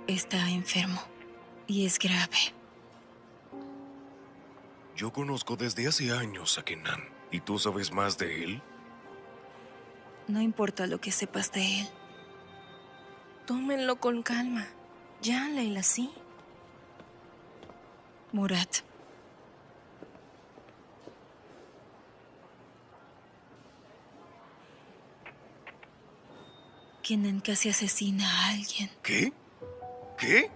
Está enfermo y es grave. Yo conozco desde hace años a Kenan. ¿Y tú sabes más de él? No importa lo que sepas de él. Tómenlo con calma. Ya, Leila, sí. Murat. Kenan casi asesina a alguien. ¿Qué? ¿Qué?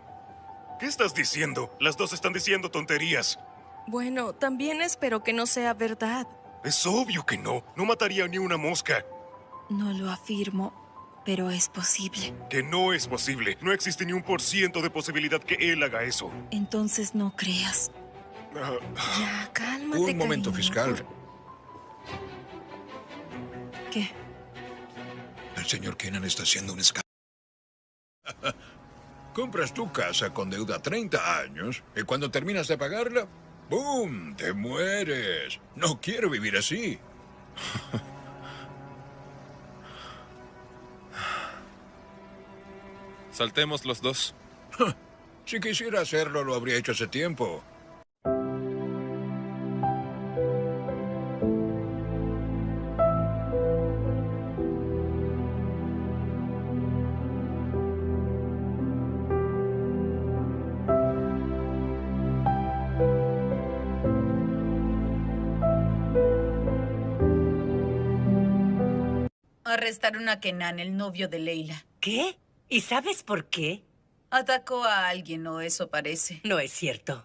¿Qué estás diciendo? Las dos están diciendo tonterías. Bueno, también espero que no sea verdad. Es obvio que no. No mataría ni una mosca. No lo afirmo, pero es posible. Que no es posible. No existe ni 1% de posibilidad que él haga eso. Entonces no creas. Ya, cálmate, Un momento, cariño. fiscal. ¿Qué? El señor Kenan está haciendo un escándalo. Compras tu casa con deuda a 30 años y cuando terminas de pagarla, ¡boom!, te mueres. No quiero vivir así. Saltemos los dos. Si quisiera hacerlo, lo habría hecho hace tiempo. Arrestaron a Kenan, el novio de Leila. ¿Qué? ¿Y sabes por qué? Atacó a alguien, o eso parece. No es cierto.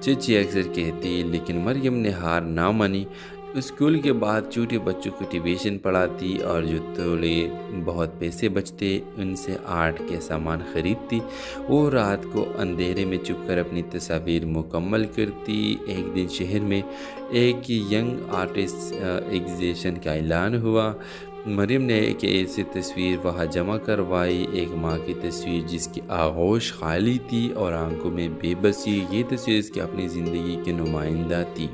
چچی اکثر کہتی، لیکن مریم نے ہار نہ مانی۔ School کے بعد چھوٹے بچوں کو ٹیوشن پڑھاتی اور جو تھوڑے بہت پیسے بچتے ان سے آرٹ کے سامان خریدتی۔ وہ رات کو اندھیرے میں چھپ کر اپنی تصاویر مکمل کرتی۔ ایک دن شہر میں ایک ینگ آرٹسٹ ایگزیبیشن کا اعلان ہوا۔ مریم نے ایک ایسی تصویر وہاں جمع کروائی، ایک ماں کی تصویر جس کی آغوش خالی تھی اور آنکھوں میں بے بسی۔ یہ تصویر اس کی اپنی زندگی کی نمائندہ تھی۔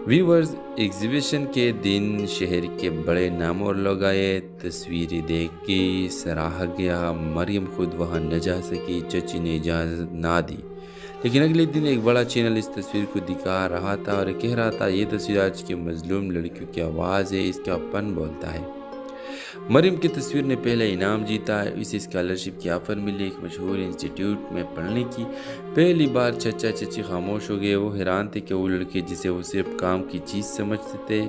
ویورز، ایگزیبیشن کے دن شہر کے بڑے نام اور لوگ آئے۔ تصویریں دیکھ کے سراہا گیا۔ مریم خود وہاں نہ جا سکی، چچی نے اجازت نہ دی۔ لیکن اگلے دن ایک بڑا چینل اس تصویر کو دکھا رہا تھا اور کہہ رہا تھا، یہ تصویر آج کی مظلوم لڑکیوں کی آواز ہے، اس کا پن بولتا ہے۔ مریم کی تصویر نے پہلا انعام جیتا، اسے اسکالرشپ کی آفر ملی ایک مشہور انسٹیٹیوٹ میں پڑھنے کی۔ پہلی بار چچا چچی خاموش ہو گئے۔ وہ حیران تھے کہ وہ لڑکے جسے وہ صرف کام کی چیز سمجھتے تھے،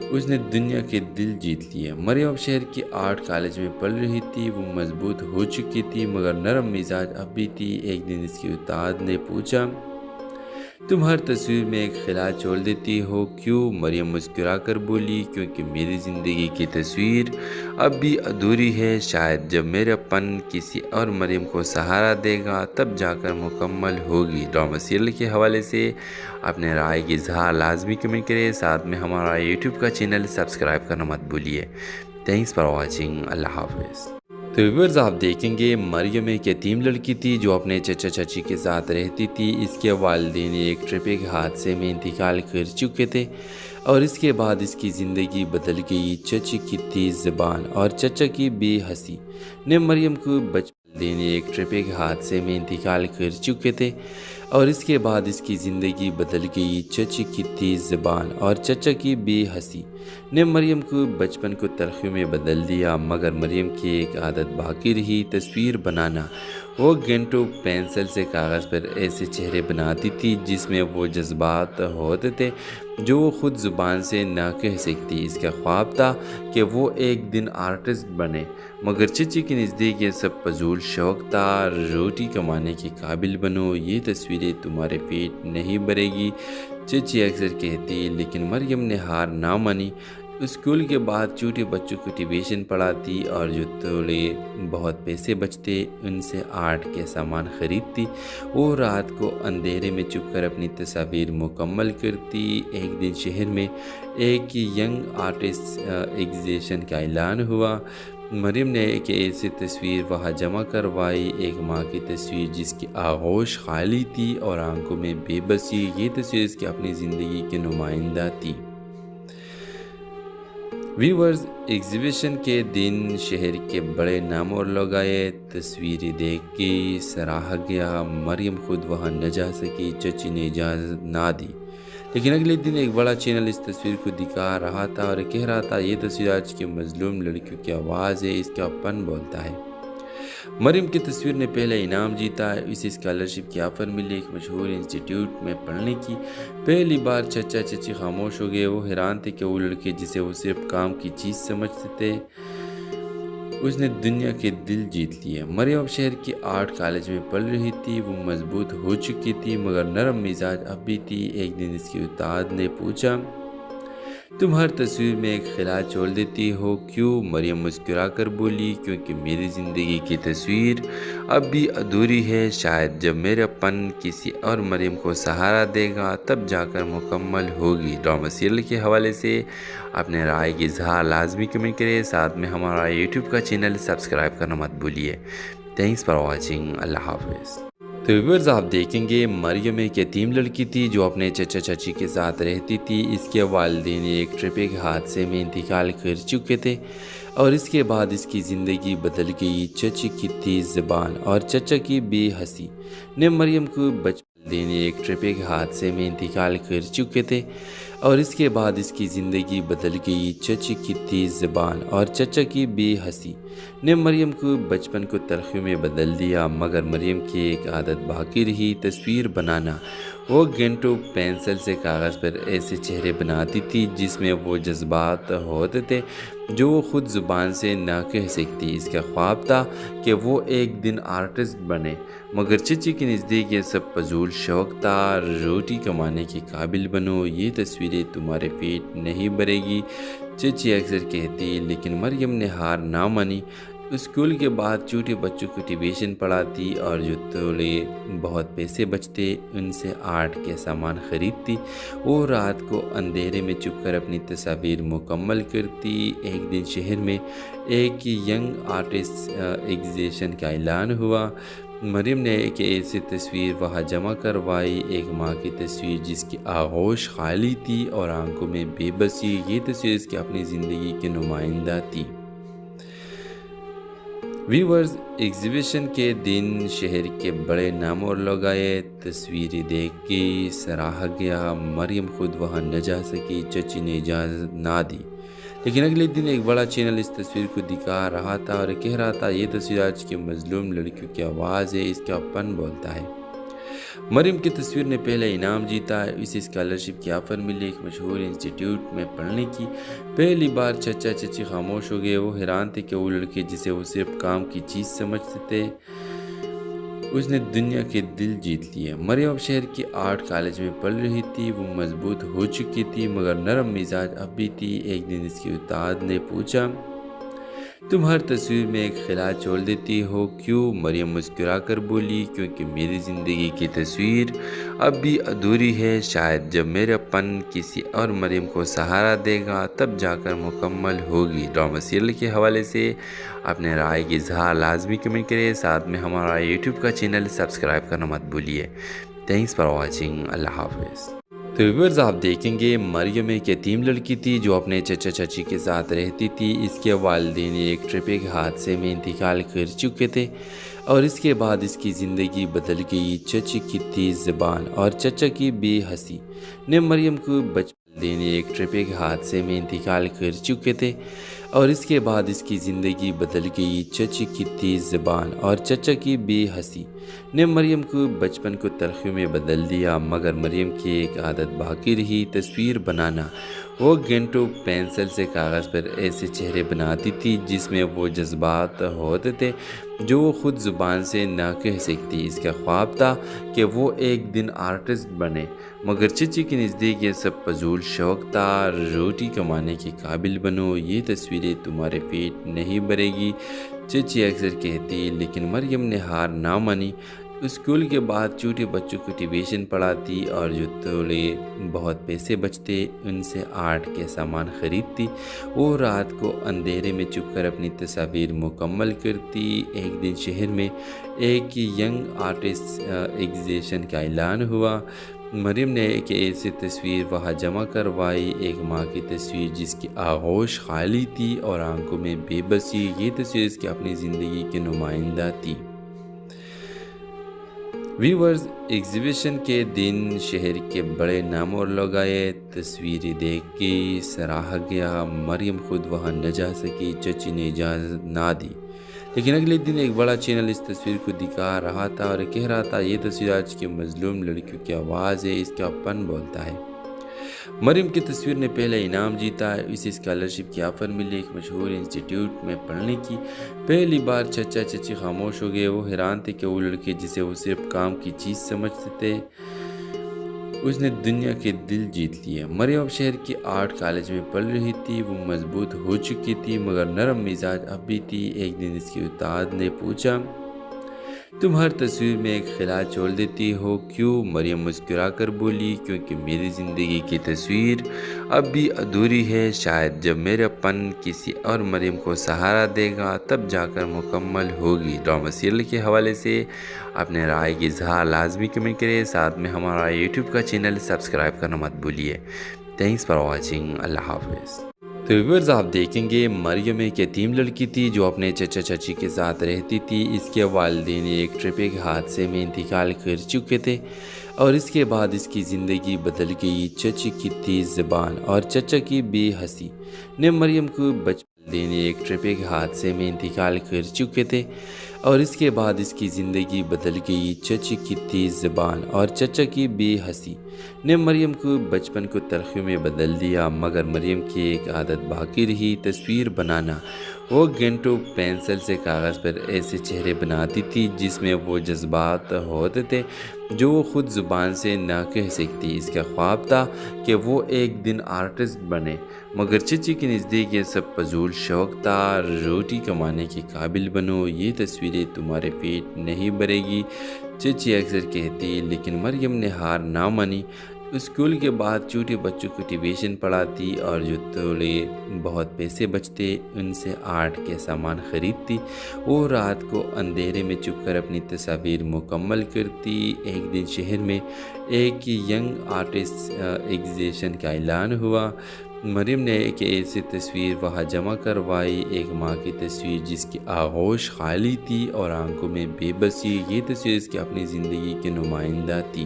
اس نے دنیا کے دل جیت لیے۔ مریم اب شہر کی آرٹ کالج میں پڑھ رہی تھی۔ وہ مضبوط ہو چکی تھی مگر نرم مزاج اب بھی تھی۔ ایک دن اس کی استاد نے پوچھا، تم ہر تصویر میں ایک خلا چھوڑ دیتی ہو کیوں؟ مریم مسکرا کر بولی، کیونکہ میری زندگی کی تصویر اب بھی ادھوری ہے۔ شاید جب میرا پن کسی اور مریم کو سہارا دے گا تب جا کر مکمل ہوگی۔ ڈرامہ سیریل کے حوالے سے اپنے رائے کی اظہار لازمی کمنٹ کریں، ساتھ میں ہمارا یوٹیوب کا چینل سبسکرائب کرنا مت بھولیے۔ Thanks for watching. اللہ حافظ۔ تو ویورز، آپ دیکھیں گے مریم ایک یتیم لڑکی تھی جو اپنے چچا چچی کے ساتھ رہتی تھی۔ اس کے والدین ایک ٹریفک حادثے میں انتقال کر چکے تھے اور اس کے بعد اس کی زندگی بدل گئی۔ چچی کی تیز زبان اور چچا کی بے حسی نے مریم کو والدین ایک ٹریفک حادثے میں انتقال کر چکے تھے اور اس کے بعد اس کی زندگی بدل گئی۔ چچی کی تیز زبان اور چچا کی بے حسی نے مریم کو بچپن کو تلخیوں میں بدل دیا، مگر مریم کی ایک عادت باقی رہی، تصویر بنانا۔ وہ گھنٹوں پینسل سے کاغذ پر ایسے چہرے بناتی تھی جس میں وہ جذبات ہوتے تھے جو وہ خود زبان سے نہ کہہ سکتی۔ اس کا خواب تھا کہ وہ ایک دن آرٹسٹ بنے، مگر چچی کے نزدیک یہ سب فضول شوق تھا۔ روٹی کمانے کے قابل بنو، یہ تصویریں تمہارے پیٹ نہیں بھرے گی، چچی اکثر کہتی، لیکن مریم نے ہار نہ مانی۔ اسکول کے بعد چھوٹے بچوں کو ٹیوشن پڑھاتی اور جو تھوڑے بہت پیسے بچتے ان سے آرٹ کے سامان خریدتی۔ وہ رات کو اندھیرے میں چھپ کر اپنی تصاویر مکمل کرتی۔ ایک دن شہر میں ایک ینگ آرٹسٹ ایگزیبیشن کا اعلان ہوا۔ مریم نے ایک ایسی تصویر وہاں جمع کروائی، ایک ماں کی تصویر جس کی آغوش خالی تھی اور آنکھوں میں بے بسی۔ یہ تصویر اس کی اپنی زندگی کی نمائندہ تھی۔ ویورز، ایگزیبیشن کے دن شہر کے بڑے نام اور لوگ آئے۔ تصویریں دیکھ کے سراہا گیا۔ مریم خود وہاں نہ جا سکی، چچی نے اجازت نہ دی۔ لیکن اگلے دن ایک بڑا چینل اس تصویر کو دکھا رہا تھا اور کہہ رہا تھا، یہ تصویر آج کی مظلوم لڑکیوں کی آواز ہے، اس کا پن بولتا ہے۔ مریم کی تصویر نے پہلا انعام جیتا، اسے اسکالرشپ کی آفر ملی ایک مشہور انسٹیٹیوٹ میں پڑھنے کی۔ پہلی بار چچا چچی خاموش ہو گئے۔ وہ حیران تھے کہ وہ لڑکے جسے وہ صرف کام کی چیز سمجھتے تھے، اس نے دنیا کے دل جیت لیے۔ مریم اب شہر کی آرٹ کالج میں پڑھ رہی تھی۔ وہ مضبوط ہو چکی تھی مگر نرم مزاج اب بھی تھی۔ ایک دن اس کی استاد نے پوچھا، تم ہر تصویر میں ایک خلا چھوڑ دیتی ہو کیوں؟ مریم مسکرا کر بولی، کیونکہ میری زندگی کی تصویر اب بھی ادھوری ہے۔ شاید جب میرا پن کسی اور مریم کو سہارا دے گا تب جا کر مکمل ہوگی۔ ڈرامہ سیریل کے حوالے سے اپنے رائے کی اظہار لازمی کمنٹ کریں، ساتھ میں ہمارا یوٹیوب کا چینل سبسکرائب کرنا مت بھولیے۔ Thanks for watching. اللہ حافظ۔ تو ویورز، آپ دیکھیں گے مریم ایک یتیم لڑکی تھی جو اپنے چچا چچی کے ساتھ رہتی تھی۔ اس کے والدین ایک ٹریفک حادثے میں انتقال کر چکے تھے اور اس کے بعد اس کی زندگی بدل گئی۔ چچی کی تیز زبان اور چچا کی بے حسی نے مریم کو والدین ایک ٹریفک حادثے میں انتقال کر چکے تھے اور اس کے بعد اس کی زندگی بدل گئی۔ چچی کی تیز زبان اور چچا کی بے حسی نے مریم کو بچپن کو تلخیوں میں بدل دیا، مگر مریم کی ایک عادت باقی رہی، تصویر بنانا۔ وہ گھنٹوں پینسل سے کاغذ پر ایسے چہرے بناتی تھی جس میں وہ جذبات ہوتے تھے جو وہ خود زبان سے نہ کہہ سکتی۔ اس کا خواب تھا کہ وہ ایک دن آرٹسٹ بنے، مگر چچی کے نزدیک یہ سب فضول شوق تھا۔ روٹی کمانے کے قابل بنو، یہ تصویریں تمہارے پیٹ نہیں بھرے گی، چچی اکثر کہتی، لیکن مریم نے ہار نہ مانی۔ اسکول کے بعد چھوٹے بچوں کو ٹیوشن پڑھاتی اور جو تھوڑے بہت پیسے بچتے ان سے آرٹ کے سامان خریدتی۔ وہ رات کو اندھیرے میں چھپ کر اپنی تصاویر مکمل کرتی۔ ایک دن شہر میں ایک ینگ آرٹسٹ ایگزیبیشن کا اعلان ہوا۔ مریم نے ایک ایسی تصویر وہاں جمع کروائی، ایک ماں کی تصویر جس کی آغوش خالی تھی اور آنکھوں میں بے بسی۔ یہ تصویر اس کی اپنی زندگی کی نمائندہ تھی۔ ویورز، ایگزیبیشن کے دن شہر کے بڑے نام اور لوگ آئے۔ تصویریں دیکھ کے سراہا گیا، مریم خود وہاں نہ جا سکی، چچی نے اجازت نہ دی۔ لیکن اگلے دن ایک بڑا چینل اس تصویر کو دکھا رہا تھا اور کہہ رہا تھا، یہ تصویر آج کی مظلوم لڑکیوں کی آواز ہے، اس کا پن بولتا ہے۔ مریم کی تصویر نے پہلا انعام جیتا، اسے اسکالرشپ کی آفر ملی ایک مشہور انسٹیٹیوٹ میں پڑھنے کی۔ پہلی بار چچا چچی خاموش ہو گئے، وہ حیران تھے کہ وہ لڑکے جسے وہ صرف کام کی چیز سمجھتے تھے اس نے دنیا کے دل جیت لیے۔ مریم اب شہر کی آرٹ کالج میں پڑھ رہی تھی، وہ مضبوط ہو چکی تھی مگر نرم مزاج اب بھی تھی۔ ایک دن اس کی استاد نے پوچھا، تم ہر تصویر میں ایک خلا چھوڑ دیتی ہو کیوں؟ مریم مسکرا کر بولی، کیونکہ میری زندگی کی تصویر اب بھی ادھوری ہے، شاید جب میرا پن کسی اور مریم کو سہارا دے گا تب جا کر مکمل ہوگی۔ ڈرامہ سیریل کے حوالے سے اپنے رائے کی اظہار لازمی کمنٹ کریں، ساتھ میں ہمارا یوٹیوب کا چینل سبسکرائب کرنا مت بھولیے۔ تھینکس فار واچنگ، اللہ حافظ۔ تو ویورز، آپ دیکھیں گے مریم ایک یتیم لڑکی تھی جو اپنے چچا چچی کے ساتھ رہتی تھی۔ اس کے والدین ایک ٹریفک حادثے میں انتقال کر چکے تھے اور اس کے بعد اس کی زندگی بدل گئی۔ چچی کی تیز زبان اور چچا کی بے حسی نے مریم کو والدین ایک ٹریفک حادثے میں انتقال کر چکے تھے اور اس کے بعد اس کی زندگی بدل گئی۔ چچی کی تیز زبان اور چچا کی بے حسی نے مریم کو بچپن کو تلخیوں میں بدل دیا، مگر مریم کی ایک عادت باقی رہی، تصویر بنانا۔ وہ گھنٹوں پینسل سے کاغذ پر ایسے چہرے بناتی تھی جس میں وہ جذبات ہوتے تھے جو وہ خود زبان سے نہ کہہ سکتی۔ اس کا خواب تھا کہ وہ ایک دن آرٹسٹ بنے، مگر چچی کے نزدیک یہ سب فضول شوق تھا۔ روٹی کمانے کے قابل بنو، یہ تصویریں تمہارے پیٹ نہیں بھرے گی، چچی اکثر کہتی، لیکن مریم نے ہار نہ مانی۔ اسکول کے بعد چھوٹے بچوں کو ٹیوشن پڑھاتی اور جو تھوڑے بہت پیسے بچتے ان سے آرٹ کے سامان خریدتی۔ وہ رات کو اندھیرے میں چھپ کر اپنی تصاویر مکمل کرتی۔ ایک دن شہر میں ایک ینگ آرٹسٹ ایگزیبیشن کا اعلان ہوا۔ مریم نے ایک ایسی تصویر وہاں جمع کروائی، ایک ماں کی تصویر جس کی آغوش خالی تھی اور آنکھوں میں بے بسی۔ یہ تصویر اس کی اپنی زندگی کی نمائندہ تھی۔ ویورز، ایگزیبیشن کے دن شہر کے بڑے نام اور لوگ آئے۔ تصویریں دیکھ کے سراہا گیا، مریم خود وہاں نہ جا سکی، چچی نے اجازت نہ دی۔ لیکن اگلے دن ایک بڑا چینل اس تصویر کو دکھا رہا تھا اور کہہ رہا تھا، یہ تصویر آج کی مظلوم لڑکیوں کی آواز ہے، اس کا پن بولتا ہے۔ مریم کی تصویر نے پہلا انعام جیتا، اسے اسکالرشپ کی آفر ملی ایک مشہور انسٹیٹیوٹ میں پڑھنے کی۔ پہلی بار چچا چچی خاموش ہو گئے، وہ حیران تھے کہ وہ لڑکے جسے وہ صرف کام کی چیز سمجھتے تھے اس نے دنیا کے دل جیت لیے۔ مریم اب شہر کی آرٹ کالج میں پڑھ رہی تھی، وہ مضبوط ہو چکی تھی مگر نرم مزاج اب بھی تھی۔ ایک دن اس کی استاد نے پوچھا، تم ہر تصویر میں ایک خلا چھوڑ دیتی ہو کیوں؟ مریم مسکرا کر بولی، کیونکہ میری زندگی کی تصویر اب بھی ادھوری ہے، شاید جب میرا پن کسی اور مریم کو سہارا دے گا تب جا کر مکمل ہوگی۔ ڈرامہ سیریل کے حوالے سے اپنے رائے کی اظہار لازمی کمنٹ کریں، ساتھ میں ہمارا یوٹیوب کا چینل سبسکرائب کرنا مت بھولیے۔ تھینکس فار واچنگ، اللہ حافظ۔ تو ویورز آپ دیکھیں گے مریم ایک یتیم لڑکی تھی جو اپنے چچا چچی کے ساتھ رہتی تھی. اس کے والدین ایک ٹرپے کے حادثے میں انتقال کر چکے تھے اور اس کے بعد اس کی زندگی بدل گئی. چچی کی تیز زبان اور چچا کی بے حسی نے مریم کو والدین ایک ٹرپے کے حادثے میں انتقال کر چکے تھے اور اس کے بعد اس کی زندگی بدل گئی. چچی کی تیز زبان اور چچا کی بے حسی نے مریم کو بچپن کو تلخیوں میں بدل دیا. مگر مریم کی ایک عادت باقی رہی، تصویر بنانا. وہ گھنٹوں پینسل سے کاغذ پر ایسے چہرے بناتی تھی جس میں وہ جذبات ہوتے تھے جو وہ خود زبان سے نہ کہہ سکتی. اس کا خواب تھا کہ وہ ایک دن آرٹسٹ بنے، مگر چچی کے نزدیک یہ سب فضول شوق تھا. روٹی کمانے کے قابل بنو، یہ تصویریں تمہارے پیٹ نہیں بھرے گی، چچی اکثر کہتی. لیکن مریم نے ہار نہ مانی. اسکول کے بعد چھوٹے بچوں کو ٹیوشن پڑھاتی اور جو تھوڑے بہت پیسے بچتے ان سے آرٹ کے سامان خریدتی. وہ رات کو اندھیرے میں چھپ کر اپنی تصاویر مکمل کرتی. ایک دن شہر میں ایک ینگ آرٹسٹ ایگزیبیشن کا اعلان ہوا. مریم نے ایک ایسی تصویر وہاں جمع کروائی، ایک ماں کی تصویر جس کی آغوش خالی تھی اور آنکھوں میں بے بسی. یہ تصویر اس کی اپنی زندگی کے نمائندہ تھی.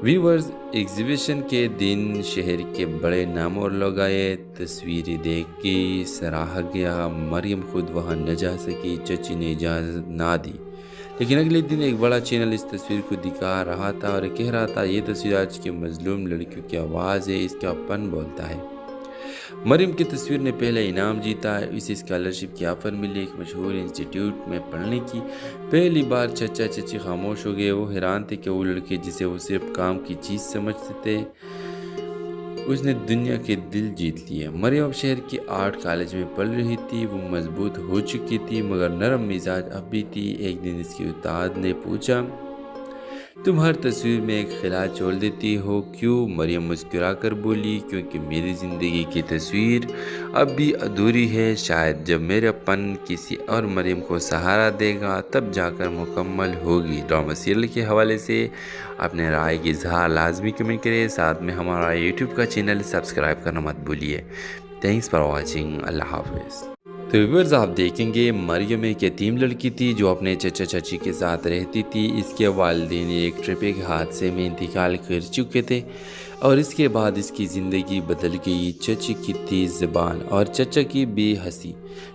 ویورز، ایگزیبیشن کے دن شہر کے بڑے نام اور لوگ آئے. تصویریں دیکھ کے سراہا گیا. مریم خود وہاں نہ جا سکی، چچی نے اجازت نہ دی. لیکن اگلے دن ایک بڑا چینل اس تصویر کو دکھا رہا تھا اور کہہ رہا تھا یہ تصویر آج کے مظلوم لڑکیوں کی آواز ہے، اس کا پن بولتا ہے. مریم کی تصویر نے پہلا انعام جیتا. اسے اسکالرشپ کی آفر ملی ایک مشہور انسٹیٹیوٹ میں پڑھنے کی. پہلی بار چچا چچی خاموش ہو گئے. وہ حیران تھے کہ وہ لڑکے جسے وہ صرف کام کی چیز سمجھتے تھے اس نے دنیا کے دل جیت لیے. مریم اب شہر کی آرٹ کالج میں پڑھ رہی تھی. وہ مضبوط ہو چکی تھی مگر نرم مزاج اب بھی تھی. ایک دن اس کی استاد نے پوچھا تم ہر تصویر میں ایک خلا چھوڑ دیتی ہو کیوں؟ مریم مسکرا کر بولی کیونکہ میری زندگی کی تصویر اب بھی ادھوری ہے. شاید جب میرا پن کسی اور مریم کو سہارا دے گا تب جا کر مکمل ہوگی. ڈرامہ سیریل کے حوالے سے اپنے رائے کی اظہار لازمی کمنٹ کریں. ساتھ میں ہمارا یوٹیوب کا چینل سبسکرائب کرنا مت بھولیے. Thanks for watching. اللہ حافظ. تو ویورز آپ دیکھیں گے مریم ایک یتیم لڑکی تھی جو اپنے چچا چچی کے ساتھ رہتی تھی. اس کے والدین ایک ٹرپے کے حادثے میں انتقال کر چکے تھے اور اس کے بعد اس کی زندگی بدل گئی. چچی کی تیز زبان اور چچا کی بے حسی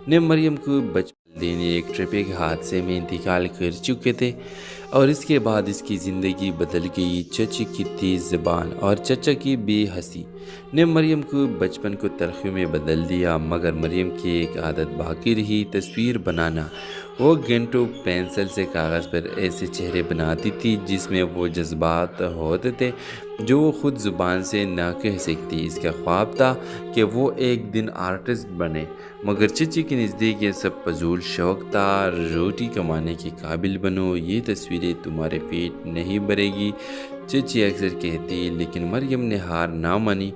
نے مریم کو والدین ایک ٹرپے کے حادثے میں انتقال کر چکے تھے اور اس کے بعد اس کی زندگی بدل گئی. چچی کی تیز زبان اور چچا کی بے حسی نے مریم کو بچپن کو تلخیوں میں بدل دیا. مگر مریم کی ایک عادت باقی رہی، تصویر بنانا. وہ گھنٹوں پینسل سے کاغذ پر ایسے چہرے بناتی تھی جس میں وہ جذبات ہوتے تھے جو وہ خود زبان سے نہ کہہ سکتی. اس کا خواب تھا کہ وہ ایک دن آرٹسٹ بنے، مگر چچی کے نزدیک یہ سب فضول شوق تھا. روٹی کمانے کے قابل بنو، یہ تصویریں تمہارے پیٹ نہیں بھرے گی، چچی اکثر کہتی. لیکن مریم نے ہار نہ مانی.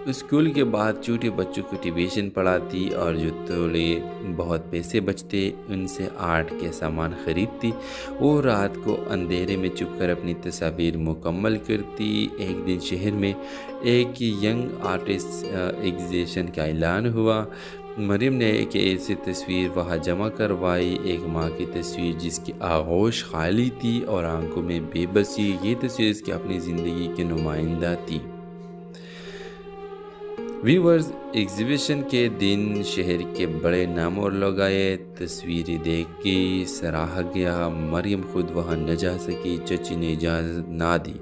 اسکول کے بعد چھوٹے بچوں کو ٹیوشن پڑھاتی اور جو تھوڑے بہت پیسے بچتے ان سے آرٹ کے سامان خریدتی. وہ رات کو اندھیرے میں چھپ کر اپنی تصاویر مکمل کرتی. ایک دن شہر میں ایک ینگ آرٹسٹ ایگزیبیشن کا اعلان ہوا. مریم نے ایک ایسی تصویر وہاں جمع کروائی، ایک ماں کی تصویر جس کی آغوش خالی تھی اور آنکھوں میں بے بسی. یہ تصویر اس کی اپنی زندگی کے نمائندہ تھی. ویورز، ایگزیبیشن کے دن شہر کے بڑے نام اور لوگ آئے. تصویریں دیکھ کے سراہا گیا. مریم خود وہاں نہ جا سکی، چچی نے اجازت نہ دی.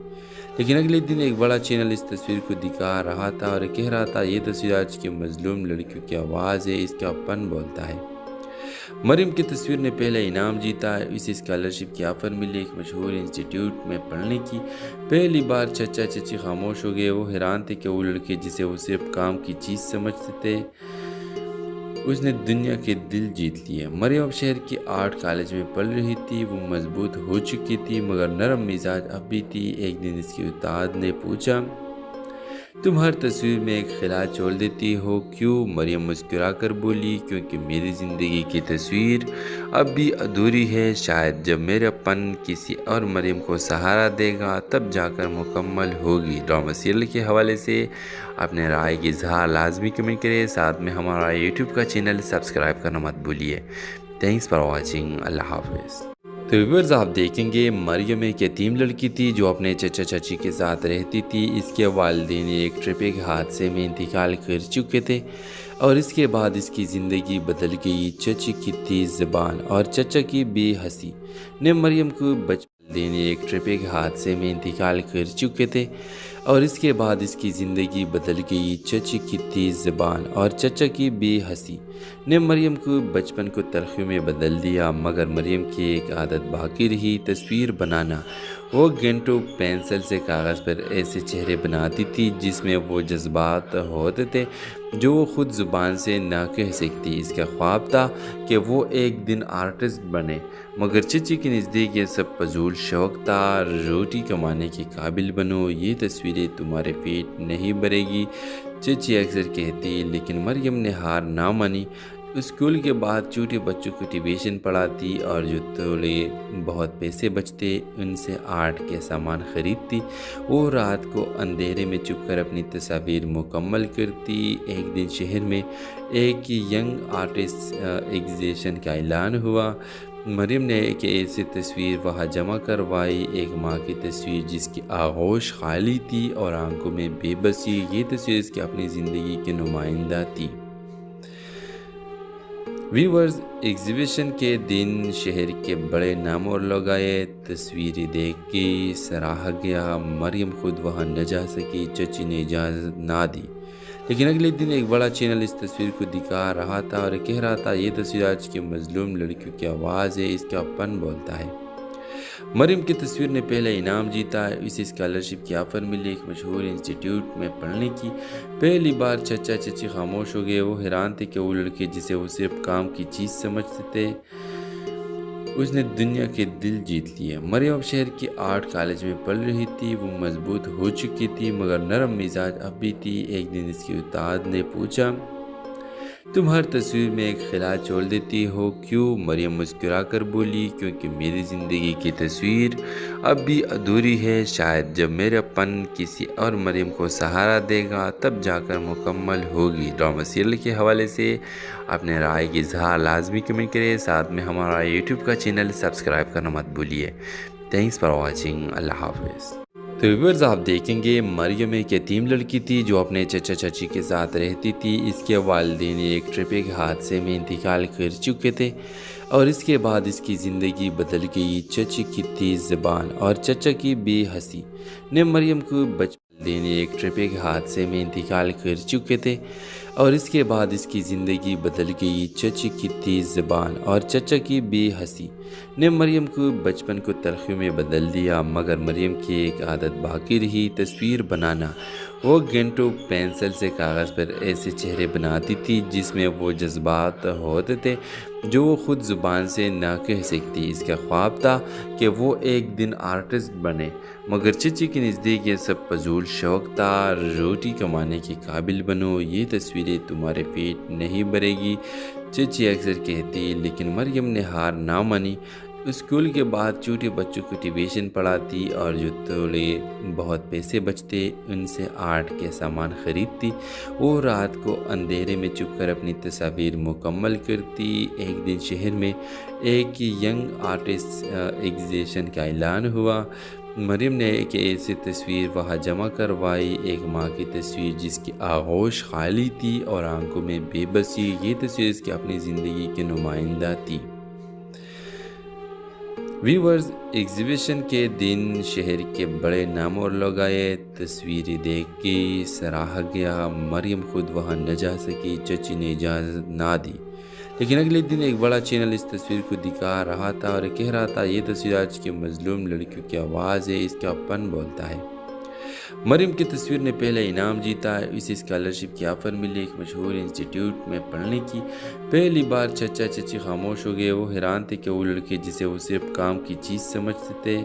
لیکن اگلے دن ایک بڑا چینل اس تصویر کو دکھا رہا تھا اور کہہ رہا تھا یہ تصویر آج کے مظلوم لڑکیوں کی آواز ہے، اس کا پن بولتا ہے. مریم کی تصویر نے پہلا انعام جیتا. اسے اسکالرشپ کی آفر ملی ایک مشہور انسٹیٹیوٹ میں پڑھنے کی. پہلی بار چچا چچی خاموش ہو گئے. وہ حیران تھے کہ وہ لڑکے جسے وہ صرف کام کی چیز سمجھتے تھے اس نے دنیا کے دل جیت لیے. مریم اب شہر کی آرٹ کالج میں پڑھ رہی تھی. وہ مضبوط ہو چکی تھی مگر نرم مزاج اب بھی تھی. ایک دن اس کی استاد نے پوچھا تم ہر تصویر میں ایک خلا چھوڑ دیتی ہو کیوں؟ مریم مسکرا کر بولی، کیونکہ میری زندگی کی تصویر اب بھی ادھوری ہے، شاید جب میرا پن کسی اور مریم کو سہارا دے گا تب جا کر مکمل ہوگی۔ ڈرامہ سیریل کے حوالے سے اپنے رائے کی اظہار لازمی کمنٹ کریں، ساتھ میں ہمارا یوٹیوب کا چینل سبسکرائب کرنا مت بھولیے۔ تھینکس فار واچنگ، اللہ حافظ۔ تو ویورز آپ دیکھیں گے مریم ایک یتیم لڑکی تھی جو اپنے چچا چچی کے ساتھ رہتی تھی۔ اس کے والدین ایک ٹرافک حادثے میں انتقال کر چکے تھے اور اس کے بعد اس کی زندگی بدل گئی۔ چچی کی تیز زبان اور چچا کی بے حسی نے مریم کو والدین ایک ٹرافک حادثے میں انتقال کر چکے تھے اور اس کے بعد اس کی زندگی بدل گئی۔ چچی کی تیز زبان اور چچا کی بے حسی نے مریم کو بچپن کو تلخیوں میں بدل دیا، مگر مریم کی ایک عادت باقی رہی، تصویر بنانا۔ وہ گھنٹوں پینسل سے کاغذ پر ایسے چہرے بناتی تھی جس میں وہ جذبات ہوتے تھے جو وہ خود زبان سے نہ کہہ سکتی۔ اس کا خواب تھا کہ وہ ایک دن آرٹسٹ بنے، مگر چچی کے نزدیک یہ سب فضول شوق تھا۔ روٹی کمانے کے قابل بنو، یہ تصویریں تمہارے پیٹ نہیں بھرے گی، چچی اکثر کہتی، لیکن مریم نے ہار نہ مانی۔ اسکول کے بعد چھوٹے بچوں کو ٹیوشن پڑھاتی اور جو تھوڑے بہت پیسے بچتے ان سے آرٹ کے سامان خریدتی۔ وہ رات کو اندھیرے میں چھپ کر اپنی تصاویر مکمل کرتی۔ ایک دن شہر میں ایک ینگ آرٹسٹ ایگزیبیشن کا اعلان ہوا۔ مریم نے ایک ایسی تصویر وہاں جمع کروائی، ایک ماں کی تصویر جس کی آغوش خالی تھی اور آنکھوں میں بے بسی۔ یہ تصویر اس کی اپنی زندگی کے نمائندہ تھی۔ ویورز، ایگزیبیشن کے دن شہر کے بڑے نام اور لوگ آئے۔ تصویریں دیکھ کے سراہا گیا، مریم خود وہاں نہ جا سکی، چچی نے اجازت نہ دی، لیکن اگلے دن ایک بڑا چینل اس تصویر کو دکھا رہا تھا اور کہہ رہا تھا یہ تصویر آج کی مظلوم لڑکیوں کی آواز ہے، اس کا پن بولتا ہے۔ مریم کی تصویر نے پہلا انعام جیتا، اسے اسکالرشپ کی آفر ملی ایک مشہور انسٹیٹیوٹ میں پڑھنے کی۔ پہلی بار چچا چچی خاموش ہو گئے، وہ حیران تھے کہ وہ لڑکے جسے وہ صرف کام کی چیز سمجھتے تھے اس نے دنیا کے دل جیت لیے۔ مریم اب شہر کی آرٹ کالج میں پڑھ رہی تھی، وہ مضبوط ہو چکی تھی مگر نرم مزاج اب بھی تھی۔ ایک دن اس کی استاد نے پوچھا، تم ہر تصویر میں ایک خلا چھوڑ دیتی ہو کیوں؟ مریم مسکرا کر بولی، کیونکہ میری زندگی کی تصویر اب بھی ادھوری ہے، شاید جب میرا پن کسی اور مریم کو سہارا دے گا تب جا کر مکمل ہوگی۔ ڈرامہ سیریل کے حوالے سے اپنے رائے کی اظہار لازمی کمنٹ کریں، ساتھ میں ہمارا یوٹیوب کا چینل سبسکرائب کرنا مت بھولیے۔ تھینکس فار واچنگ، اللہ حافظ۔ تو ویورز آپ دیکھیں گے مریم ایک یتیم لڑکی تھی جو اپنے چچا چچی کے ساتھ رہتی تھی۔ اس کے والدین ایک ٹرافک حادثے میں انتقال کر چکے تھے اور اس کے بعد اس کی زندگی بدل گئی۔ چچی کی تیز زبان اور چچا کی بے حسی نے مریم کو والدین ایک ٹرافک حادثے میں انتقال کر چکے تھے اور اس کے بعد اس کی زندگی بدل گئی۔ چچی کی تیز زبان اور چچا کی بے حسی نے مریم کو بچپن کو تلخیوں میں بدل دیا، مگر مریم کی ایک عادت باقی رہی، تصویر بنانا۔ وہ گھنٹوں پینسل سے کاغذ پر ایسے چہرے بناتی تھی جس میں وہ جذبات ہوتے تھے جو وہ خود زبان سے نہ کہہ سکتی۔ اس کا خواب تھا کہ وہ ایک دن آرٹسٹ بنے، مگر چچی کے نزدیک یہ سب فضول شوق تھا۔ روٹی کمانے کے قابل بنو، یہ تصویریں تمہارے پیٹ نہیں بھرے گی، چچی اکثر کہتی، لیکن مریم نے ہار نہ مانی۔ اسکول کے بعد چھوٹے بچوں کو ٹیوشن پڑھاتی اور جو تھوڑے بہت پیسے بچتے ان سے آرٹ کے سامان خریدتی۔ وہ رات کو اندھیرے میں چھپ کر اپنی تصاویر مکمل کرتی۔ ایک دن شہر میں ایک ینگ آرٹسٹ ایگزیبیشن کا اعلان ہوا۔ مریم نے ایک ایسی تصویر وہاں جمع کروائی، ایک ماں کی تصویر جس کی آغوش خالی تھی اور آنکھوں میں بے بسی۔ یہ تصویر اس کی اپنی زندگی کے نمائندہ تھی۔ ویورز، ایگزیبیشن کے دن شہر کے بڑے نام اور لوگ آئے۔ تصویریں دیکھ کے سراہا گیا، مریم خود وہاں نہ جا سکی، چچی نے اجازت نہ دی، لیکن اگلے دن ایک بڑا چینل اس تصویر کو دکھا رہا تھا اور کہہ رہا تھا یہ تصویر آج کی مظلوم لڑکیوں کی آواز ہے، اس کا پن بولتا ہے۔ مریم کی تصویر نے پہلا انعام جیتا، اسے اسکالرشپ کی آفر ملی ایک مشہور انسٹیٹیوٹ میں پڑھنے کی۔ پہلی بار چچا چچی خاموش ہو گئے، وہ حیران تھے کہ وہ لڑکے جسے وہ صرف کام کی چیز سمجھتے تھے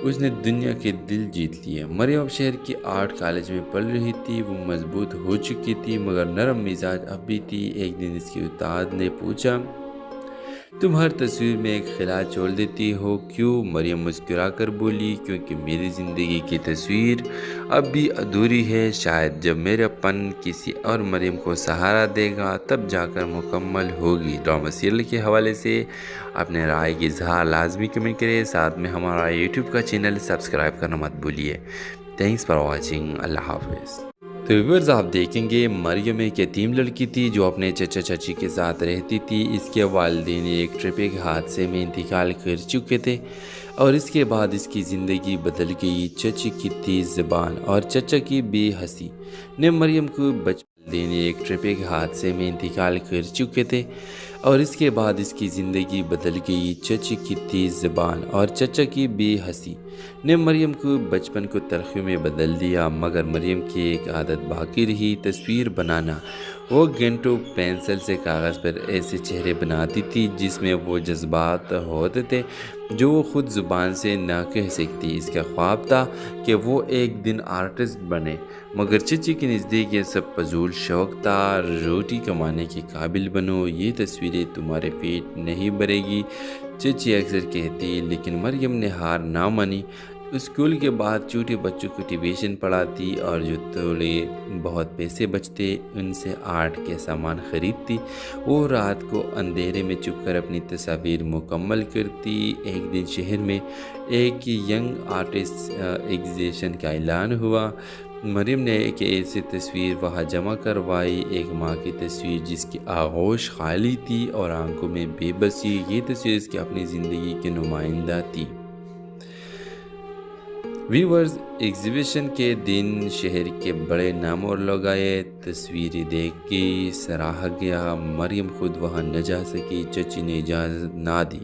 اس نے دنیا کے دل جیت لیے۔ مریم اب شہر کی آرٹ کالج میں پڑھ رہی تھی۔ وہ مضبوط ہو چکی تھی مگر نرم مزاج اب بھی تھی۔ ایک دن اس کی استاد نے پوچھا، تم ہر تصویر میں ایک خلا چھوڑ دیتی ہو کیوں؟ مریم مسکرا کر بولی، کیونکہ میری زندگی کی تصویر اب بھی ادھوری ہے۔ شاید جب میرا پن کسی اور مریم کو سہارا دے گا تب جا کر مکمل ہوگی۔ ڈرامہ سیریل کے حوالے سے اپنے رائے کی اظہار لازمی کمنٹ کریں، ساتھ میں ہمارا یوٹیوب کا چینل سبسکرائب کرنا مت بھولیے۔ Thanks for watching. اللہ حافظ۔ تو ویورز آپ دیکھیں گے مریم ایک یتیم لڑکی تھی جو اپنے چچا چچی کے ساتھ رہتی تھی۔ اس کے والدین ایک ٹرافک حادثے میں انتقال کر چکے تھے اور اس کے بعد اس کی زندگی بدل گئی۔ چچی کی تیز زبان اور چچا کی بے حسی نے مریم کو والدین ایک ٹرافک حادثے میں انتقال کر چکے تھے اور اس کے بعد اس کی زندگی بدل گئی۔ چچی کی تیز زبان اور چچا کی بے حسی نے مریم کو بچپن کو تلخیوں میں بدل دیا مگر مریم کی ایک عادت باقی رہی، تصویر بنانا۔ وہ گھنٹوں پینسل سے کاغذ پر ایسے چہرے بناتی تھی جس میں وہ جذبات ہوتے تھے جو وہ خود زبان سے نہ کہہ سکتی۔ اس کا خواب تھا کہ وہ ایک دن آرٹسٹ بنے مگر چچی کے نزدیک یہ سب فضول شوق تھا۔ روٹی کمانے کے قابل بنو، یہ تصویریں تمہارے پیٹ نہیں بھرے گی، چچی اکثر کہتی، لیکن مریم نے ہار نہ مانی۔ اسکول کے بعد چھوٹے بچوں کو ٹیوشن پڑھاتی اور جو تھوڑے بہت پیسے بچتے ان سے آرٹ کے سامان خریدتی۔ وہ رات کو اندھیرے میں چھپ کر اپنی تصاویر مکمل کرتی۔ ایک دن شہر میں ایک ینگ آرٹسٹ ایگزیبیشن کا اعلان ہوا۔ مریم نے ایک ایسی تصویر وہاں جمع کروائی، ایک ماں کی تصویر جس کی آغوش خالی تھی اور آنکھوں میں بے بسی۔ یہ تصویر اس کی اپنی زندگی کی نمائندہ تھی۔ ویورز، ایگزیبیشن کے دن شہر کے بڑے نام اور لوگ آئے۔ تصویریں دیکھ کے سراہا گیا۔ مریم خود وہاں نہ جا سکی، چچی نے اجازت نہ دی،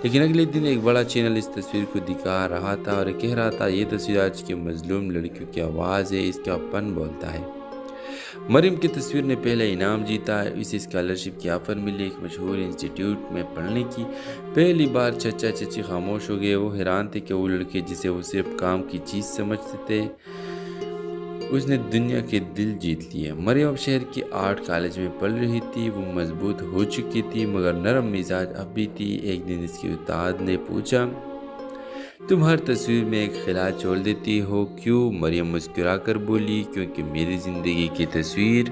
لیکن اگلے دن ایک بڑا چینل اس تصویر کو دکھا رہا تھا اور کہہ رہا تھا یہ تصویر آج کی مظلوم لڑکیوں کی آواز ہے، اس کا پن بولتا ہے۔ مریم کی تصویر نے پہلا انعام جیتا، اسے اسکالرشپ کی آفر ملی ایک مشہور انسٹیٹیوٹ میں پڑھنے کی۔ پہلی بار چچا چچی خاموش ہو گئے۔ وہ حیران تھے کہ وہ لڑکے جسے وہ صرف کام کی چیز سمجھتے تھے اس نے دنیا کے دل جیت لیے۔ مریم اب شہر کی آرٹ کالج میں پڑھ رہی تھی۔ وہ مضبوط ہو چکی تھی مگر نرم مزاج اب بھی تھی۔ ایک دن اس کی استاد نے پوچھا، تم ہر تصویر میں ایک خلا چھوڑ دیتی ہو کیوں؟ مریم مسکرا کر بولی، کیونکہ میری زندگی کی تصویر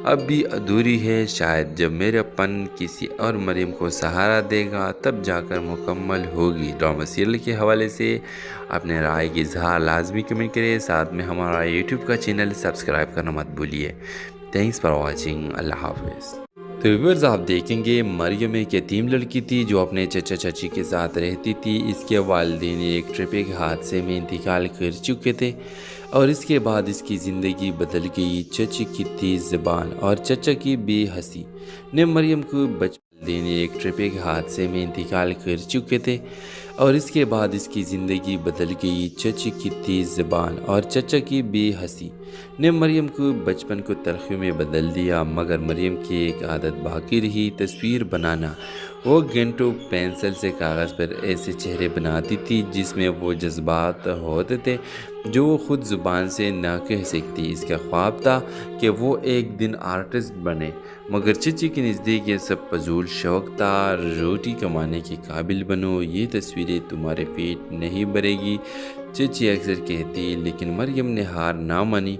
اب بھی ادھوری ہے۔ شاید جب میرا پن کسی اور مریم کو سہارا دے گا تب جا کر مکمل ہوگی۔ ڈرامہ سیریل کے حوالے سے اپنے رائے کی اظہار لازمی کمنٹ کریں، ساتھ میں ہمارا یوٹیوب کا چینل سبسکرائب کرنا مت بھولیے۔ Thanks for watching. اللہ حافظ۔ تو ویورز آپ دیکھیں گے مریم ایک یتیم لڑکی تھی جو اپنے چچا چچی کے ساتھ رہتی تھی۔ اس کے والدین ایک ٹرافک حادثے میں انتقال کر چکے تھے اور اس کے بعد اس کی زندگی بدل گئی۔ چچی کی تیز زبان اور چچا کی بے حسی نے مریم کو والدین ایک ٹرافک حادثے میں انتقال کر چکے تھے اور اس کے بعد اس کی زندگی بدل گئی۔ چچی کی تیز زبان اور چچا کی بے حسی نے مریم کو بچپن کو تلخیوں میں بدل دیا مگر مریم کی ایک عادت باقی رہی، تصویر بنانا۔ وہ گھنٹوں پینسل سے کاغذ پر ایسے چہرے بناتی تھی جس میں وہ جذبات ہوتے تھے جو وہ خود زبان سے نہ کہہ سکتی۔ اس کا خواب تھا کہ وہ ایک دن آرٹسٹ بنے مگر چچی کے نزدیک یہ سب فضول شوق تھا۔ روٹی کمانے کے قابل بنو، یہ تصویریں تمہارے پیٹ نہیں بھرے گی، چچی اکثر کہتی، لیکن مریم نے ہار نہ مانی۔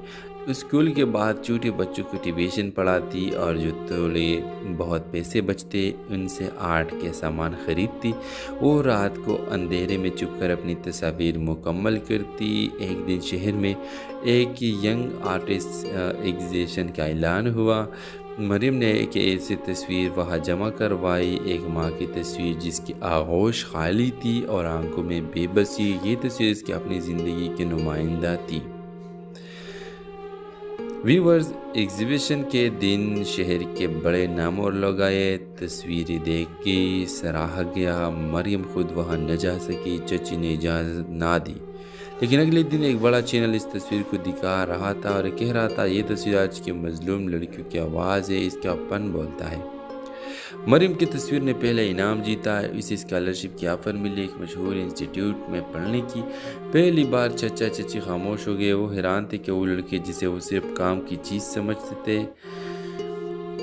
اسکول کے بعد چھوٹے بچوں کو ٹیوشن پڑھاتی اور جو تھوڑے بہت پیسے بچتے ان سے آرٹ کے سامان خریدتی۔ وہ رات کو اندھیرے میں چھپ کر اپنی تصاویر مکمل کرتی۔ ایک دن شہر میں ایک ینگ آرٹسٹ ایگزیبیشن کا اعلان ہوا۔ مریم نے ایک ایسی تصویر وہاں جمع کروائی، ایک ماں کی تصویر جس کی آغوش خالی تھی اور آنکھوں میں بے بسی۔ یہ تصویر اس کی اپنی زندگی کی نمائندہ تھی۔ ویورز، ایگزیبیشن کے دن شہر کے بڑے نام اور لوگ آئے۔ تصویریں دیکھ کے سراہا گیا۔ مریم خود وہاں نہ جا سکی، چچی نے اجازت نہ دی، لیکن اگلے دن ایک بڑا چینل اس تصویر کو دکھا رہا تھا اور کہہ رہا تھا یہ تصویر آج کی مظلوم لڑکیوں کی آواز ہے، اس کا پن بولتا ہے۔ مریم کی تصویر نے پہلا انعام جیتا ہے. اسے اسکالرشپ کی آفر ملی ایک مشہور انسٹیٹیوٹ میں پڑھنے کی. پہلی بار چچا چچی خاموش ہو گئے. وہ حیران تھے کہ وہ لڑکے جسے وہ صرف کام کی چیز سمجھتے تھے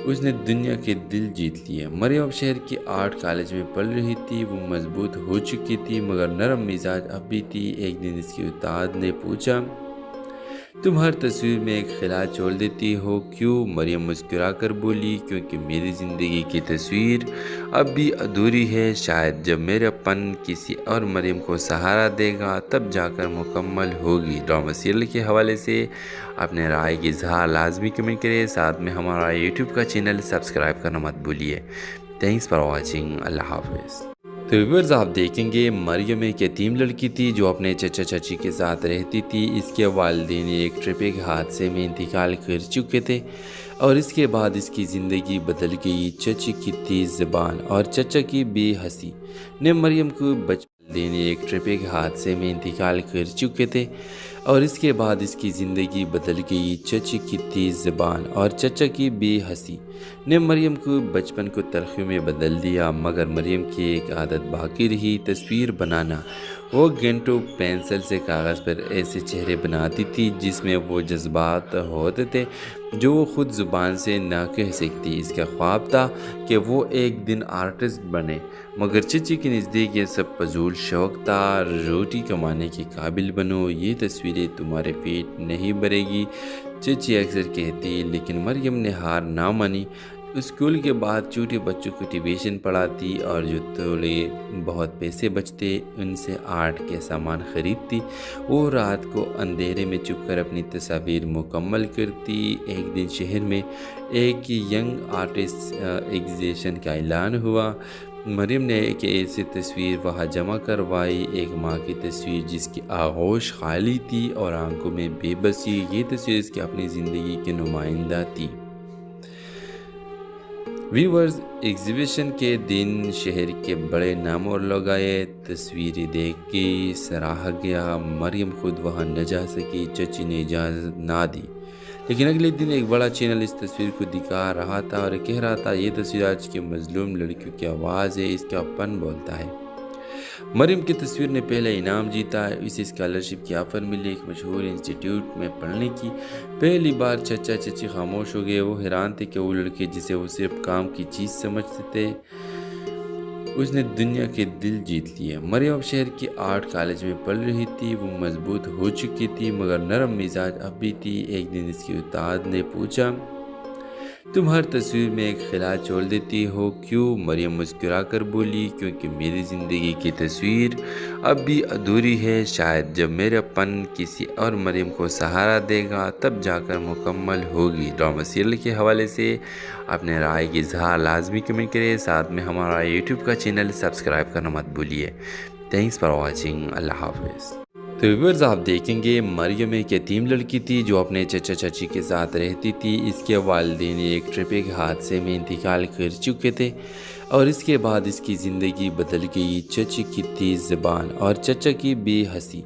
اس نے دنیا کے دل جیت لیے. مریم اب شہر کی آرٹ کالج میں پڑھ رہی تھی. وہ مضبوط ہو چکی تھی مگر نرم مزاج اب بھی تھی. ایک دن اس کی استاد نے پوچھا تم ہر تصویر میں ایک خلا چھوڑ دیتی ہو کیوں؟ مریم مسکرا کر بولی کیونکہ میری زندگی کی تصویر اب بھی ادھوری ہے. شاید جب میرا پن کسی اور مریم کو سہارا دے گا تب جا کر مکمل ہوگی. ڈرامہ سیریل کے حوالے سے اپنے رائے کی اظہار لازمی کمنٹ کریں. ساتھ میں ہمارا یوٹیوب کا چینل سبسکرائب کرنا مت بھولیے. Thanks for watching. اللہ حافظ. تو ویورز آپ دیکھیں گے مریم ایک یتیم لڑکی تھی جو اپنے چچا چچی کے ساتھ رہتی تھی. اس کے والدین ایک ٹرپک حادثے میں انتقال کر چکے تھے اور اس کے بعد اس کی زندگی بدل گئی. چچی کی تیز زبان اور چچا کی بے حسی نے مریم کو والدین ایک ٹرپک حادثے میں انتقال کر چکے تھے اور اس کے بعد اس کی زندگی بدل گئی. چچی کی تیز زبان اور چچا کی بے حسی نے مریم کو بچپن کو تلخی میں بدل دیا مگر مریم کی ایک عادت باقی رہی تصویر بنانا. وہ گھنٹوں پینسل سے کاغذ پر ایسے چہرے بناتی تھی جس میں وہ جذبات ہوتے تھے جو وہ خود زبان سے نہ کہہ سکتی. اس کا خواب تھا کہ وہ ایک دن آرٹسٹ بنے مگر چچی کے نزدیک یہ سب فضول شوق تھا. روٹی کمانے کے قابل بنو یہ تصویریں تمہارے پیٹ نہیں بھرے گی چچی اکثر کہتی. لیکن مریم نے ہار نہ مانی. اسکول کے بعد چھوٹے بچوں کو ٹیوشن پڑھاتی اور جو تھوڑے بہت پیسے بچتے ان سے آرٹ کے سامان خریدتی. وہ رات کو اندھیرے میں چھپ کر اپنی تصاویر مکمل کرتی. ایک دن شہر میں ایک ینگ آرٹسٹ ایگزیبیشن کا اعلان ہوا. مریم نے ایک ایسی تصویر وہاں جمع کروائی. ایک ماں کی تصویر جس کی آغوش خالی تھی اور آنکھوں میں بے بسی. یہ تصویر اس کی اپنی زندگی کے نمائندہ تھی. ویورز ایگزیبیشن کے دن شہر کے بڑے نام اور لوگ آئے. تصویریں دیکھ کے سراہا گیا. مریم خود وہاں نہ جا سکی. چچی نے اجازت نہ دی. لیکن اگلے دن ایک بڑا چینل اس تصویر کو دکھا رہا تھا اور کہہ رہا تھا یہ تصویر آج کی مظلوم لڑکیوں کی آواز ہے. اس کا پن بولتا ہے. مریم کی تصویر نے پہلا انعام جیتا ہے. اسے اسکالرشپ کی آفر ملی ایک مشہور انسٹیٹیوٹ میں پڑھنے کی. پہلی بار چچا چچی خاموش ہو گئے. وہ حیران تھے کہ وہ لڑکے جسے وہ صرف کام کی چیز سمجھتے تھے اس نے دنیا کے دل جیت لیے. مریم اب شہر کی آرٹ کالج میں پڑھ رہی تھی. وہ مضبوط ہو چکی تھی مگر نرم مزاج اب بھی تھی. ایک دن اس کی استاد نے پوچھا تم ہر تصویر میں ایک خلا چھوڑ دیتی ہو کیوں؟ مریم مسکرا کر بولی کیونکہ میری زندگی کی تصویر اب بھی ادھوری ہے. شاید جب میرا پن کسی اور مریم کو سہارا دے گا تب جا کر مکمل ہوگی. ڈرامہ سیریل کے حوالے سے اپنے رائے کی اظہار لازمی کمنٹ کریں. ساتھ میں ہمارا یوٹیوب کا چینل سبسکرائب کرنا مت بھولیے. Thanks for watching. اللہ حافظ. تو ویورز آپ دیکھیں گے مریم ایک یتیم لڑکی تھی جو اپنے چچا چچی کے ساتھ رہتی تھی. اس کے والدین ایک ٹرپک حادثے میں انتقال کر چکے تھے اور اس کے بعد اس کی زندگی بدل گئی. چچی کی تیز زبان اور چچا کی بے حسی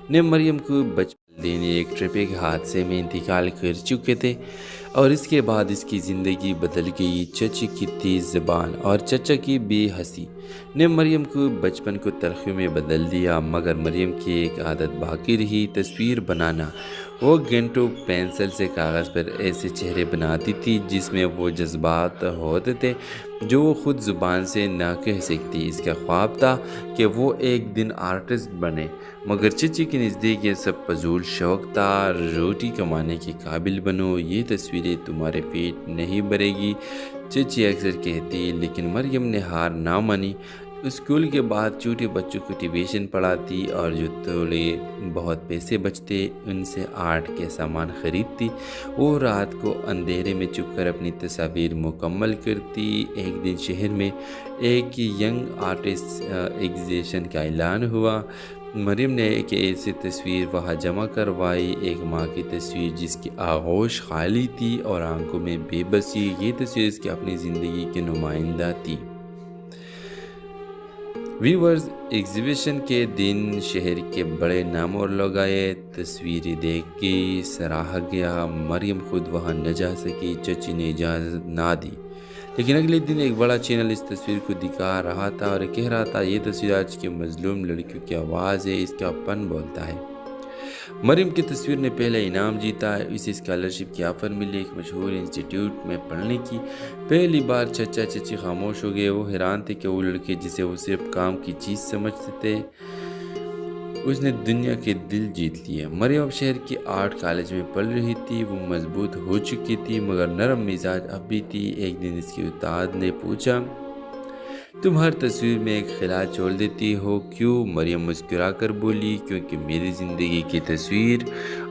نے مریم کو والدین ایک ٹرپک حادثے میں انتقال کر چکے تھے اور اس کے بعد اس کی زندگی بدل گئی. چچی کی تیز زبان اور چچا کی بے حسی نے مریم کو بچپن کو تلخی میں بدل دیا مگر مریم کی ایک عادت باقی رہی تصویر بنانا. وہ گھنٹوں پینسل سے کاغذ پر ایسے چہرے بناتی تھی جس میں وہ جذبات ہوتے تھے جو وہ خود زبان سے نہ کہہ سکتی. اس کا خواب تھا کہ وہ ایک دن آرٹسٹ بنے مگر چچی کے نزدیک یہ سب فضول شوق تھا. روٹی کمانے کے قابل بنو یہ تصویریں تمہارے پیٹ نہیں بھرے گی چچی اکثر کہتی. لیکن مریم نے ہار نہ مانی. اسکول کے بعد چھوٹے بچوں کو ٹیوشن پڑھاتی اور جو تھوڑے بہت پیسے بچتے ان سے آرٹ کے سامان خریدتی. وہ رات کو اندھیرے میں چھپ کر اپنی تصاویر مکمل کرتی. ایک دن شہر میں ایک ینگ آرٹسٹ ایگزیبیشن کا اعلان ہوا. مریم نے ایک ایسی تصویر وہاں جمع کروائی. ایک ماں کی تصویر جس کی آغوش خالی تھی اور آنکھوں میں بے بسی. یہ تصویر اس کی اپنی زندگی کے نمائندہ تھی. ویورز ایگزیبیشن کے دن شہر کے بڑے نام اور لوگ آئے. تصویریں دیکھ کے سراہا گیا. مریم خود وہاں نہ جا سکی. چچی نے اجازت نہ دی. لیکن اگلے دن ایک بڑا چینل اس تصویر کو دکھا رہا تھا اور کہہ رہا تھا یہ تصویر آج کی مظلوم لڑکیوں کی آواز ہے، اس کا پن بولتا ہے۔ مریم کی تصویر نے پہلا انعام جیتا، اسے اسکالرشپ کی آفر ملی ایک مشہور انسٹیٹیوٹ میں پڑھنے کی۔ پہلی بار چچا چچی خاموش ہو گئے، وہ حیران تھے کہ وہ لڑکے جسے وہ صرف کام کی چیز سمجھتے تھے اس نے دنیا کے دل جیت لیے۔ مریم اب شہر کی آرٹ کالج میں پڑھ رہی تھی، وہ مضبوط ہو چکی تھی مگر نرم مزاج اب بھی تھی۔ ایک دن اس کے استاد نے پوچھا تم ہر تصویر میں ایک خلا چھوڑ دیتی ہو کیوں؟ مریم مسکرا کر بولی کیونکہ میری زندگی کی تصویر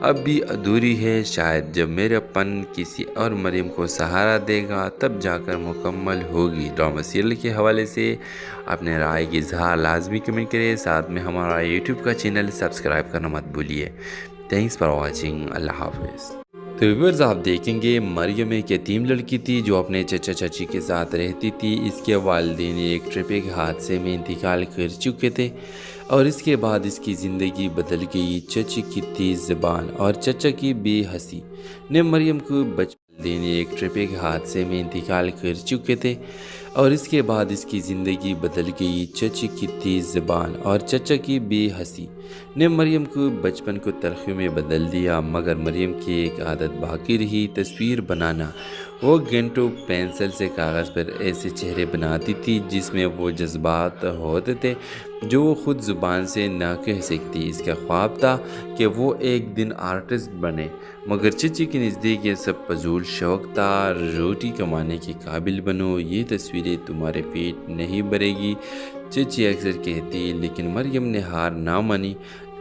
اب بھی ادھوری ہے، شاید جب میرا پن کسی اور مریم کو سہارا دے گا تب جا کر مکمل ہوگی۔ ڈرامہ سیریل کے حوالے سے اپنے رائے کی اظہار لازمی کمنٹ کریں، ساتھ میں ہمارا یوٹیوب کا چینل سبسکرائب کرنا مت بھولیے۔ تھینکس فار واچنگ، اللہ حافظ۔ تو ویورز آپ دیکھیں گے مریم ایک یتیم لڑکی تھی جو اپنے چچا چچی کے ساتھ رہتی تھی۔ اس کے والدین ایک ٹریفک حادثے میں انتقال کر چکے تھے اور اس کے بعد اس کی زندگی بدل گئی۔ چچی کی تیز زبان اور چچا کی بے حسی نے مریم کو والدین ایک ٹریفک حادثے میں انتقال کر چکے تھے اور اس کے بعد اس کی زندگی بدل گئی۔ چچی کی تیز زبان اور چچا کی بے حسی نے مریم کو بچپن کو تلخی میں بدل دیا مگر مریم کی ایک عادت باقی رہی، تصویر بنانا۔ وہ گھنٹوں پینسل سے کاغذ پر ایسے چہرے بناتی تھی جس میں وہ جذبات ہوتے تھے جو وہ خود زبان سے نہ کہہ سکتی۔ اس کا خواب تھا کہ وہ ایک دن آرٹسٹ بنے مگر چچی کے نزدیک یہ سب فضول شوق تھا۔ روٹی کمانے کے قابل بنو، یہ تصویریں تمہارے پیٹ نہیں بھرے گی، چچی اکثر کہتی، لیکن مریم نے ہار نہ مانی۔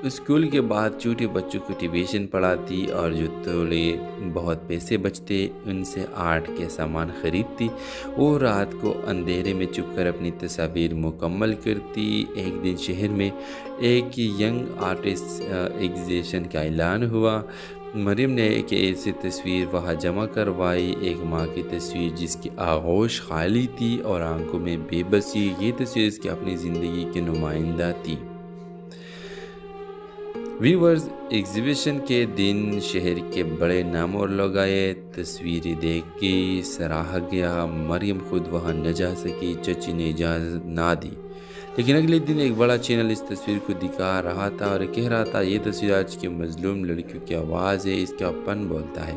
اسکول کے بعد چھوٹے بچوں کو ٹیوشن پڑھاتی اور جو تھوڑے بہت پیسے بچتے ان سے آرٹ کے سامان خریدتی۔ وہ رات کو اندھیرے میں چھپ کر اپنی تصاویر مکمل کرتی۔ ایک دن شہر میں ایک ینگ آرٹسٹ ایگزیبیشن کا اعلان ہوا۔ مریم نے ایک ایسی تصویر وہاں جمع کروائی، ایک ماں کی تصویر جس کی آغوش خالی تھی اور آنکھوں میں بے بسی۔ یہ تصویر اس کی اپنی زندگی کی نمائندہ تھی۔ ویورز، ایگزیبیشن کے دن شہر کے بڑے نام اور لوگ آئے۔ تصویریں دیکھ کے سراہا گیا، مریم خود وہاں نہ جا سکی، چچی نے اجازت نہ دی۔ لیکن اگلے دن ایک بڑا چینل اس تصویر کو دکھا رہا تھا اور کہہ رہا تھا یہ تصویر آج کی مظلوم لڑکیوں کی آواز ہے، اس کا پن بولتا ہے۔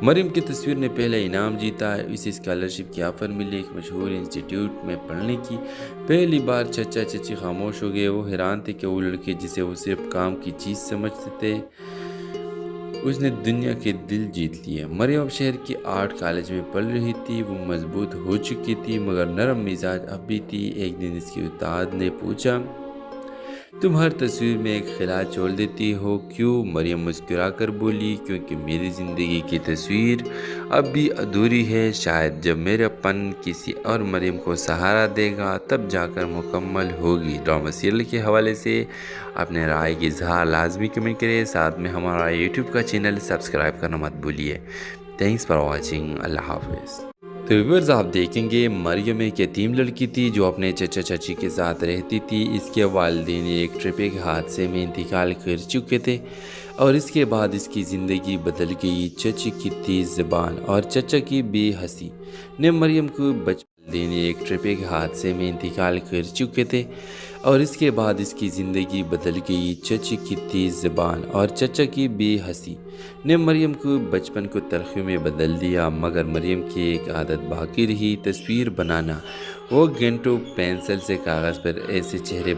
مریم کی تصویر نے پہلا انعام جیتا، اسے اسکالرشپ کی آفر ملی ایک مشہور انسٹیٹیوٹ میں پڑھنے کی۔ پہلی بار چچا چچی خاموش ہو گئے، وہ حیران تھے کہ وہ لڑکے جسے وہ صرف کام کی چیز سمجھتے تھے اس نے دنیا کے دل جیت لیے۔ مریم اب شہر کی آرٹ کالج میں پڑھ رہی تھی، وہ مضبوط ہو چکی تھی مگر نرم مزاج اب بھی تھی۔ ایک دن اس کے استاد نے پوچھا تم ہر تصویر میں ایک خلا چھوڑ دیتی ہو کیوں؟ مریم مسکرا کر بولی کیونکہ میری زندگی کی تصویر اب بھی ادھوری ہے، شاید جب میرا پن کسی اور مریم کو سہارا دے گا تب جا کر مکمل ہوگی۔ ڈرامہ سیریل کے حوالے سے اپنے رائے کی اظہار لازمی کمنٹ کریں، ساتھ میں ہمارا یوٹیوب کا چینل سبسکرائب کرنا مت بھولیے۔ تھینکس فار واچنگ، اللہ حافظ۔ تو ویورز آپ دیکھیں گے مریم ایک یتیم لڑکی تھی جو اپنے چچا چچی کے ساتھ رہتی تھی۔ اس کے والدین ایک ٹریفک حادثے میں انتقال کر چکے تھے اور اس کے بعد اس کی زندگی بدل گئی۔ چچی کی تیز زبان اور چچا کی بے حسی نے مریم کو والدین ایک ٹریفک حادثے میں انتقال کر چکے تھے اور اس کے بعد اس کی زندگی بدل گئی۔ چچی کی تیز زبان اور چچا کی بے حسی نے مریم کو بچپن کو تلخی میں بدل دیا مگر مریم کی ایک عادت باقی رہی، تصویر بنانا۔ وہ گھنٹوں پینسل سے کاغذ پر ایسے چہرے